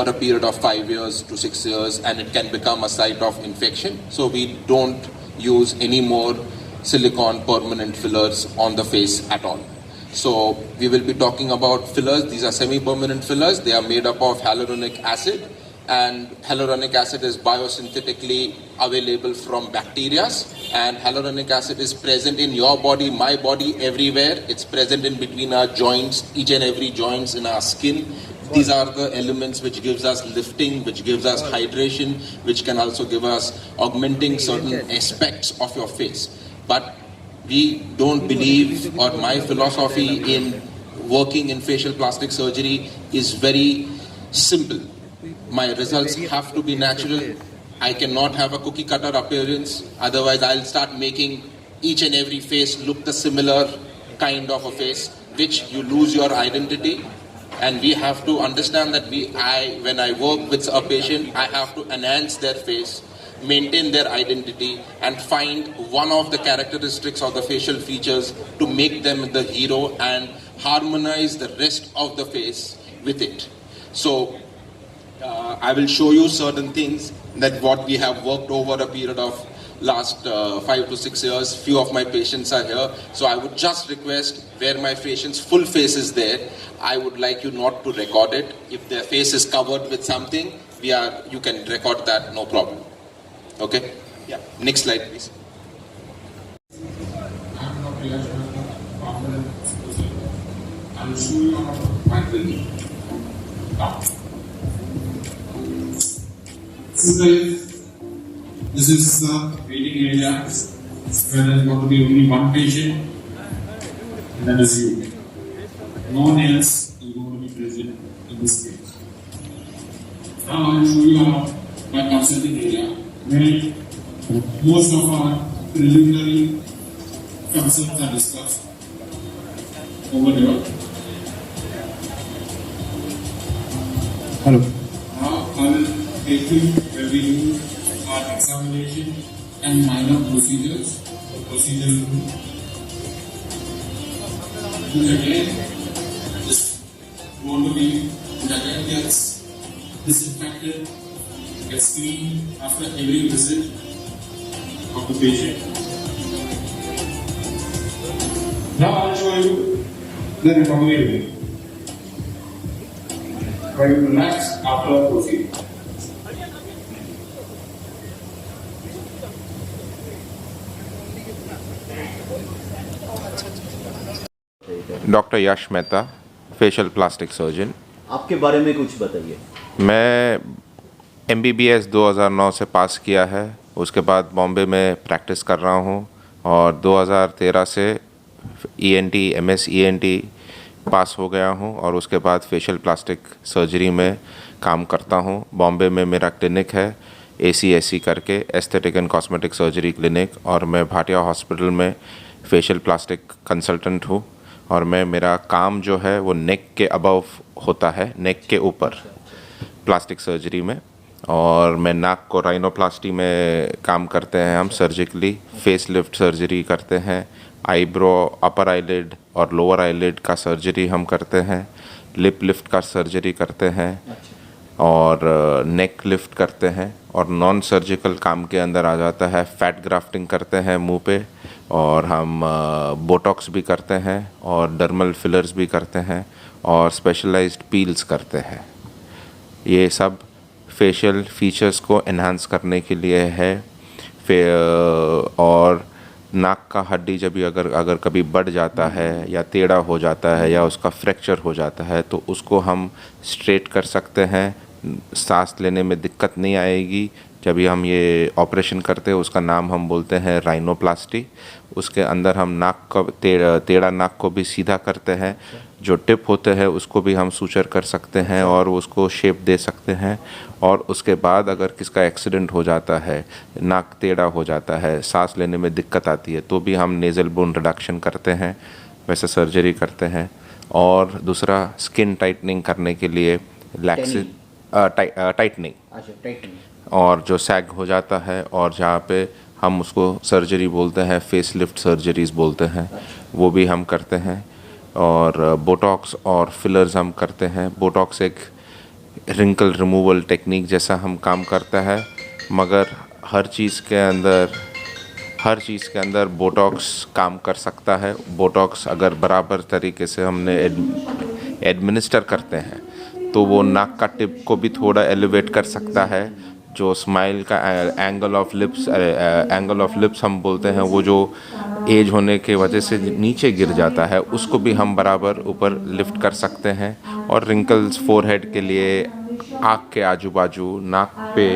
over a period of 5 years to 6 years, and it can become a site of infection. So we don't use any more silicone permanent fillers on the face at all. So we will be talking about fillers. These are semi-permanent fillers. They are made up of hyaluronic acid, and hyaluronic acid is biosynthetically available from bacteria, and hyaluronic acid is present in your body, my body, everywhere. It's present in between our joints, each and every joints in our skin. These are the elements which gives us lifting, which gives us hydration, which can also give us augmenting certain aspects of your face. But we don't believe, or my philosophy in working in facial plastic surgery is very simple. My results have to be natural. I cannot have a cookie cutter appearance, otherwise I'll start making each and every face look the similar kind of a face, which you lose your identity. And we have to understand that when I work with a patient, I have to enhance their face, maintain their identity, and find one of the characteristics of the facial features to make them the hero and harmonize the rest of the face with it. So I will show you certain things that what we have worked over a period of last 5 to 6 years. Few of my patients are here, so I would just request, where my patient's full face is there, I would like you not to record it. If their face is covered with something, you can record that, no problem. Okay? Yeah. Next slide, please. I'm not realized confident. I will show you my clinic. So this is the waiting area where there is going to be only one patient, and that is you. No one else is going to be present in this case. Now I will show you my consulting area where most of our preliminary concerns are discussed over there. Hello. Now I will take you where we do our examination and minor procedures. Procedure which again is going to be, which again gets disinfected, gets cleaned after every visit of the patient. Now I'll show you the recovery room, where you relax after the procedure. Doctor Yash Mehta, facial plastic surgeon. आपके बारे में कुछ बताइए। मैं MBBS 2009 से पास किया है, उसके बाद बॉम्बे में प्रैक्टिस कर रहा हूँ और 2013 से ENT MS ENT पास हो गया हूँ और उसके बाद फेशियल प्लास्टिक सर्जरी में काम करता हूँ। बॉम्बे में मेरा क्लिनिक है ACSC करके, aesthetic and cosmetic surgery clinic, और मैं भाटिया हॉस्पिटल में फेशियल प्लास्टिक कंसल्टेंट हूँ। और मेरा काम जो है वो नेक के अबव होता है, नेक के ऊपर प्लास्टिक सर्जरी में। और मैं नाक को राइनोप्लास्टी में काम करते हैं हम सर्जिकली, फेस लिफ्ट सर्जरी करते हैं, आईब्रो, अपर आईलिड और लोअर आईलिड का सर्जरी हम करते हैं, लिप लिफ्ट का सर्जरी करते हैं और नेक लिफ्ट करते हैं। और नॉन सर्जिकल काम के अंदर आ जाता है फैट ग्राफ्टिंग करते हैं मुंह पे, और हम बोटॉक्स भी करते हैं और डर्मल फिलर्स भी करते हैं और स्पेशलाइज्ड पील्स करते हैं। ये सब फेशियल फीचर्स को एनहांस करने के लिए है। और नाक का हड्डी जब भी अगर कभी बढ़ जाता है या टेढ़ा हो जाता है या उसका फ्रैक्चर हो जाता है तो उसको हम स्ट्रेट कर सकते हैं, सांस लेने में दिक्कत नहीं आएगी। जब भी हम ये ऑपरेशन करते हैं उसका नाम हम बोलते हैं राइनोप्लास्टी। उसके अंदर हम नाक का टेढ़ा नाक को भी सीधा करते हैं, जो टिप होते हैं उसको भी हम सूचर कर सकते हैं और उसको शेप दे सकते हैं। और उसके बाद अगर किसका एक्सीडेंट हो जाता है, नाक टेढ़ा हो जाता है, सांस लेने में दिक्कत आती है, तो भी हम नेज़ल बोन रिडक्शन करते हैं, वैसे सर्जरी करते हैं। और दूसरा स्किन टाइटनिंग करने के लिए टाइटनिंग और जो सैग हो जाता है और जहाँ पे हम उसको सर्जरी बोलते हैं, फेस लिफ्ट सर्जरीज बोलते हैं, वो भी हम करते हैं। और बोटॉक्स और फिलर्स हम करते हैं। बोटॉक्स एक रिंकल रिमूवल टेक्निक जैसा हम काम करता है, मगर हर चीज़ के अंदर बोटॉक्स काम कर सकता है। बोटॉक्स अगर बराबर तरीके से हमने एडमिनिस्टर करते हैं तो वो नाक का टिप को भी थोड़ा एलिवेट कर सकता है। जो स्माइल का एंगल ऑफ लिप्स हम बोलते हैं, वो जो एज होने के वजह से नीचे गिर जाता है, उसको भी हम बराबर ऊपर लिफ्ट कर सकते हैं। और रिंकल्स फोरहेड के लिए आँख के आजू बाजू नाक पे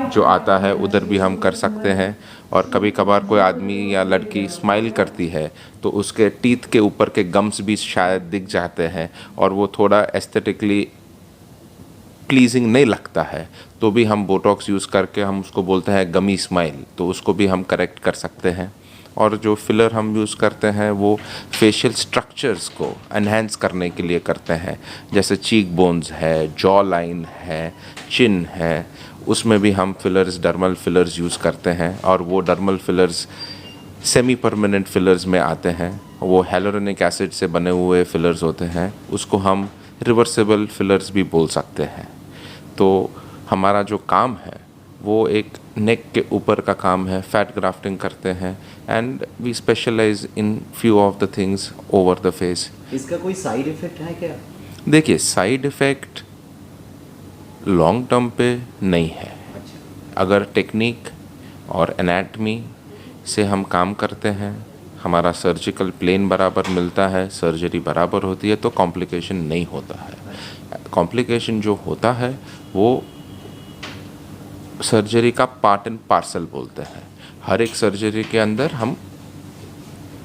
जो आता है उधर भी हम कर सकते हैं। और कभी कभार कोई आदमी या लड़की स्माइल करती है तो उसके टीथ के ऊपर के गम्स भी शायद दिख जाते हैं और वो थोड़ा एस्थेटिकली प्लीजिंग नहीं लगता है, तो भी हम बोटॉक्स यूज़ करके, हम उसको बोलते हैं गमी स्माइल, तो उसको भी हम करेक्ट कर सकते हैं। और जो फिलर हम यूज़ करते हैं वो फेशियल स्ट्रक्चर्स को एनहेंस करने के लिए करते हैं, जैसे चीक बोन्स है, जॉ लाइन है, चिन है, उसमें भी हम फिलर्स, डर्मल फिलर्स यूज़ करते हैं। और वो dermal fillers semi permanent fillers में आते हैं। वो हेलोरोनिक एसिड से बने हुए फिलर्स होते हैं, उसको हम रिवर्सिबल फिलर्स भी बोल सकते हैं। तो हमारा जो काम है वो एक नेक के ऊपर का काम है, फैट ग्राफ्टिंग करते हैं and we specialize in few of the things over the face. इसका कोई साइड इफेक्ट है क्या? देखिए, साइड इफ़ेक्ट लॉन्ग टर्म पे नहीं है। अच्छा। अगर टेक्निक और एनाटमी से हम काम करते हैं, हमारा सर्जिकल प्लेन बराबर मिलता है, सर्जरी बराबर होती है, तो कॉम्प्लिकेशन नहीं होता है। कॉम्प्लिकेशन जो होता है वो सर्जरी का पार्ट एंड पार्सल बोलते हैं। हर एक सर्जरी के अंदर हम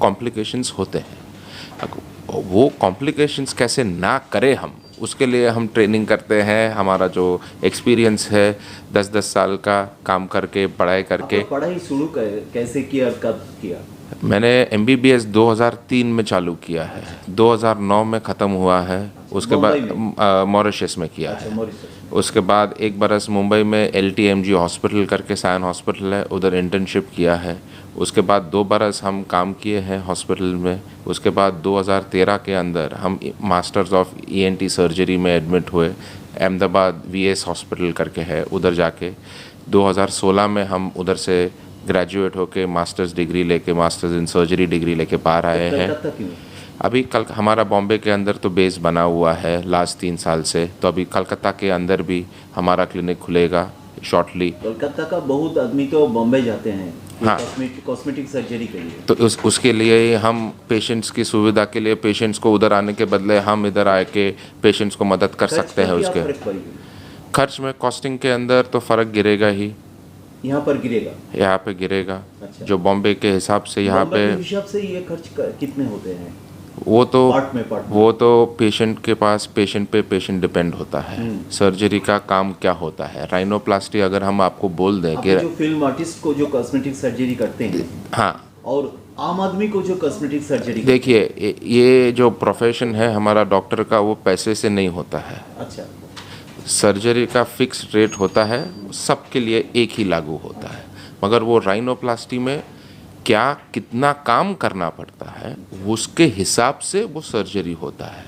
कॉम्प्लिकेशंस होते हैं। वो कॉम्प्लिकेशंस कैसे ना करें हम, उसके लिए हम ट्रेनिंग करते हैं। हमारा जो एक्सपीरियंस है 10-10 साल का काम करके, पढ़ाई करके। आपने पढ़ाई शुरू कैसे किया, कब किया? मैंने MBBS 2003 में चालू किया है, 2009 में ख़त्म हुआ है। उसके बाद मॉरिशस में किया है। उसके बाद एक बरस मुंबई में LTMG हॉस्पिटल करके सायन हॉस्पिटल है, उधर इंटर्नशिप किया है। उसके बाद 2 बरस हम काम किए हैं हॉस्पिटल में। उसके बाद 2013 के अंदर हम मास्टर्स ऑफ ENT सर्जरी में एडमिट हुए, अहमदाबाद VS हॉस्पिटल करके है, उधर जाके 2016 में हम उधर से ग्रेजुएट होके मास्टर्स डिग्री लेके, मास्टर्स इन सर्जरी डिग्री लेके बाहर आए हैं। अभी कल हमारा बॉम्बे के अंदर तो बेस बना हुआ है लास्ट 3 साल से, तो अभी कलकत्ता के अंदर भी हमारा क्लिनिक खुलेगा शॉर्टली। कोलकाता का बहुत आदमी तो बॉम्बे जाते हैं, हाँ, कॉस्मेटिक सर्जरी के लिए। तो उसके लिए हम पेशेंट्स की सुविधा के लिए पेशेंट्स को उधर आने के बदले हम इधर आके पेशेंट्स को मदद कर सकते हैं। उसके खर्च में, कॉस्टिंग के अंदर तो फ़र्क गिरेगा ही। यहाँ पर गिरेगा, यहाँ पे गिरेगा। अच्छा। जो बॉम्बे के हिसाब से यहाँ पे हिसाब से ये खर्च कितने होते हैं? वो तो पार्ट में। वो तो पेशेंट के पास, पेशेंट पे पेशेंट डिपेंड होता है। सर्जरी का काम क्या होता है। राइनोप्लास्टी अगर हम आपको बोल दें कि जो फिल्म आर्टिस्ट को जो कॉस्मेटिक सर्जरी करते हैं, हाँ, और आम आदमी को जो कॉस्मेटिक सर्जरी, देखिए ये जो प्रोफेशन है हमारा डॉक्टर का, वो पैसे से नहीं होता है। अच्छा। सर्जरी का फिक्स रेट होता है, सबके लिए एक ही लागू होता है, मगर वो राइनोप्लास्टी में क्या कितना काम करना पड़ता है उसके हिसाब से वो सर्जरी होता है।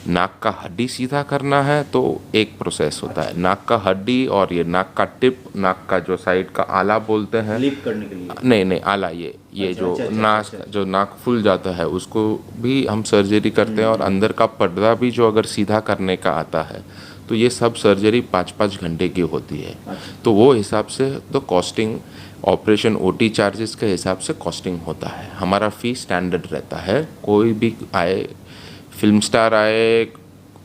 नाक का हड्डी सीधा करना है तो एक प्रोसेस होता है, नाक का हड्डी और ये नाक का टिप, नाक का जो साइड का आला बोलते हैं, लिफ्ट करने के लिए। नहीं आला, ये जो नाक जो नाक फूल जाता है उसको भी हम सर्जरी करते हैं। और अंदर का पर्दा भी जो अगर सीधा करने का आता है तो ये सब सर्जरी 5-5 घंटे की होती है। तो वो हिसाब से तो कॉस्टिंग, ऑपरेशन OT चार्जेस के हिसाब से कॉस्टिंग होता है। हमारा फ़ी स्टैंडर्ड रहता है, कोई भी आए, फिल्म स्टार आए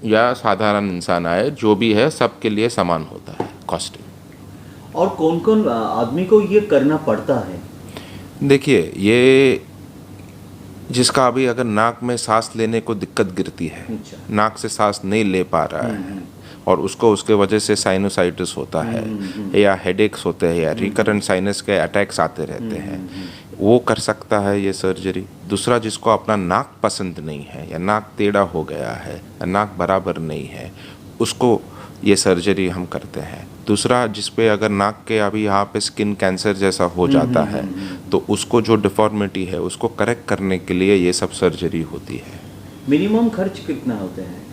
या साधारण इंसान आए, जो भी है सबके लिए समान होता है कॉस्टिंग। और कौन कौन आदमी को ये करना पड़ता है? देखिए, ये जिसका अभी अगर नाक में सांस लेने को दिक्कत गिरती है, अच्छा। नाक से सांस नहीं ले पा रहा है और उसको उसके वजह से साइनोसाइटिस होता है या हेडेक्स होते हैं या रिकरेंट साइनस के अटैक्स आते रहते हैं, वो कर सकता है ये सर्जरी। दूसरा, जिसको अपना नाक पसंद नहीं है या नाक टेढ़ा हो गया है या नाक बराबर नहीं है, उसको ये सर्जरी हम करते हैं। दूसरा, जिस पे अगर नाक के अभी यहाँ पे स्किन कैंसर जैसा हो जाता है तो उसको जो डिफॉर्मिटी है उसको करेक्ट करने के लिए ये सब सर्जरी होती है। मिनिमम खर्च कितना होते हैं?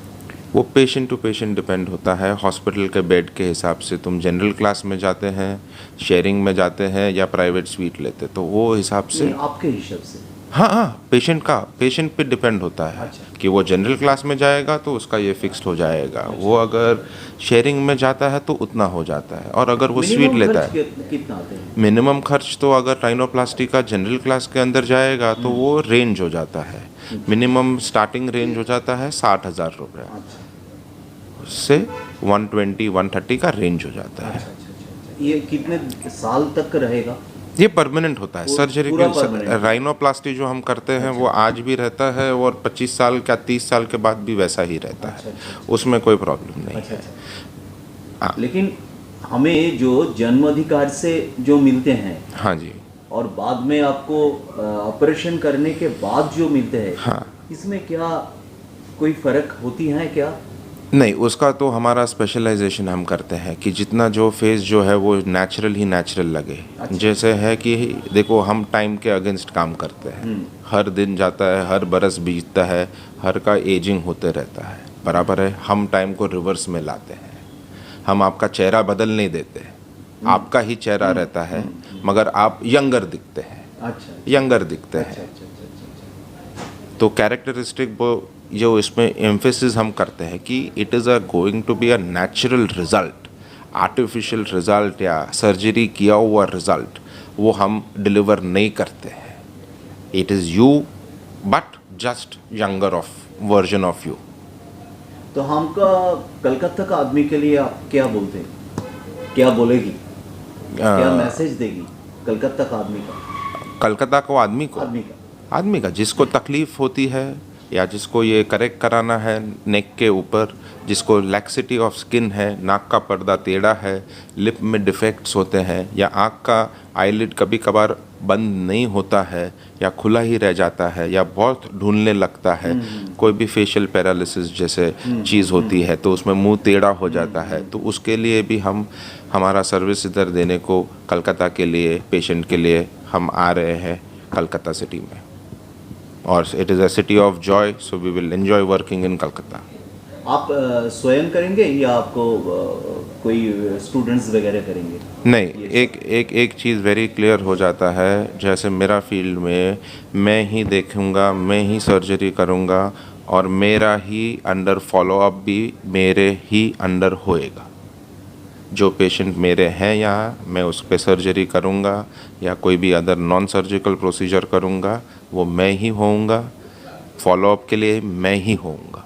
वो पेशेंट टू पेशेंट डिपेंड होता है। हॉस्पिटल के बेड के हिसाब से तुम जनरल क्लास में जाते हैं, शेयरिंग में जाते हैं या प्राइवेट स्वीट लेते, तो वो हिसाब से नहीं, आपके हिसाब से। हाँ, पेशेंट पे डिपेंड होता है अच्छा। कि वो जनरल क्लास में जाएगा तो उसका ये फिक्स्ड हो जाएगा, वो अगर शेयरिंग में जाता है तो उतना हो जाता है, और अगर वो स्वीट मिनिमम लेता खर्च है कितना आते हैं? मिनिमम खर्च तो अगर राइनोप्लास्टी का जनरल क्लास के अंदर जाएगा तो वो रेंज हो जाता है, मिनिमम स्टार्टिंग रेंज हो जाता है 60,000 रुपये, अच्छा उससे 120-130 का रेंज हो जाता है। अच्छा। ये कितने साल तक रहेगा? ये परमानेंट होता है सर्जरी पूरा के। permanent? राइनोप्लास्टी जो हम करते हैं वो आज भी रहता है और 25 साल का 30 साल के बाद भी वैसा ही रहता अच्छा, है, अच्छा, उसमें कोई प्रॉब्लम नहीं अच्छा है। अच्छा। लेकिन हमें जो जन्म अधिकार से जो मिलते हैं हाँ जी, और बाद में आपको ऑपरेशन करने के बाद जो मिलते हैं, हाँ। इसमें क्या कोई फर्क होती है क्या? नहीं, उसका तो हमारा स्पेशलाइजेशन हम करते हैं कि जितना जो फेस जो है वो नेचुरल ही नेचुरल लगे। अच्छा। जैसे है कि देखो हम टाइम के अगेंस्ट काम करते हैं, हर दिन जाता है, हर बरस बीतता है, हर का एजिंग होते रहता है, बराबर है। हम टाइम को रिवर्स में लाते हैं, हम आपका चेहरा बदल नहीं देते, आपका ही चेहरा रहता है, मगर आप यंगर दिखते हैं, अच्छा यंगर दिखते अच्छा हैं। अच्छा अच्छा। तो कैरेक्टरिस्टिक वो जो इसमें एम्फेसिस हम करते हैं कि it is going to be a natural result, artificial result या सर्जरी किया हुआ रिजल्ट वो हम डिलीवर नहीं करते हैं। It is you but just younger of version of you. तो हमका कलकत्ता का आदमी के लिए आप क्या बोलते हैं, क्या बोलेगी, क्या मैसेज देगी कलकत्ता का आदमी का? कलकत्ता को आदमी का जिसको तकलीफ़ होती है या जिसको ये करेक्ट कराना है नेक के ऊपर, जिसको लैक्सिटी ऑफ स्किन है, नाक का पर्दा टेढ़ा है, लिप में डिफेक्ट्स होते हैं, या आँख का आईलिड कभी कभार बंद नहीं होता है या खुला ही रह जाता है या बहुत ढूंढने लगता है, कोई भी फेशियल पैरालिसिस जैसे चीज़ होती है तो उसमें मुंह टेढ़ा हो जाता है, तो उसके लिए भी हम हमारा सर्विस इधर देने को कलकत्ता के लिए पेशेंट के लिए हम आ रहे हैं कलकत्ता सिटी में। और it is a city of joy, so we will enjoy working in Calcutta. आप स्वयं करेंगे या आपको कोई स्टूडेंट्स वगैरह करेंगे? नहीं, एक चीज़ वेरी क्लियर हो जाता है, जैसे मेरा फील्ड में मैं ही देखूंगा, मैं ही सर्जरी करूंगा और मेरा ही अंडर फॉलोअप भी मेरे ही अंडर होएगा। जो पेशेंट मेरे हैं यहाँ, मैं उस पर सर्जरी करूँगा या कोई भी अदर नॉन सर्जिकल प्रोसीजर करूँगा, वो मैं ही होऊंगा, फॉलोअप के लिए मैं ही होऊंगा।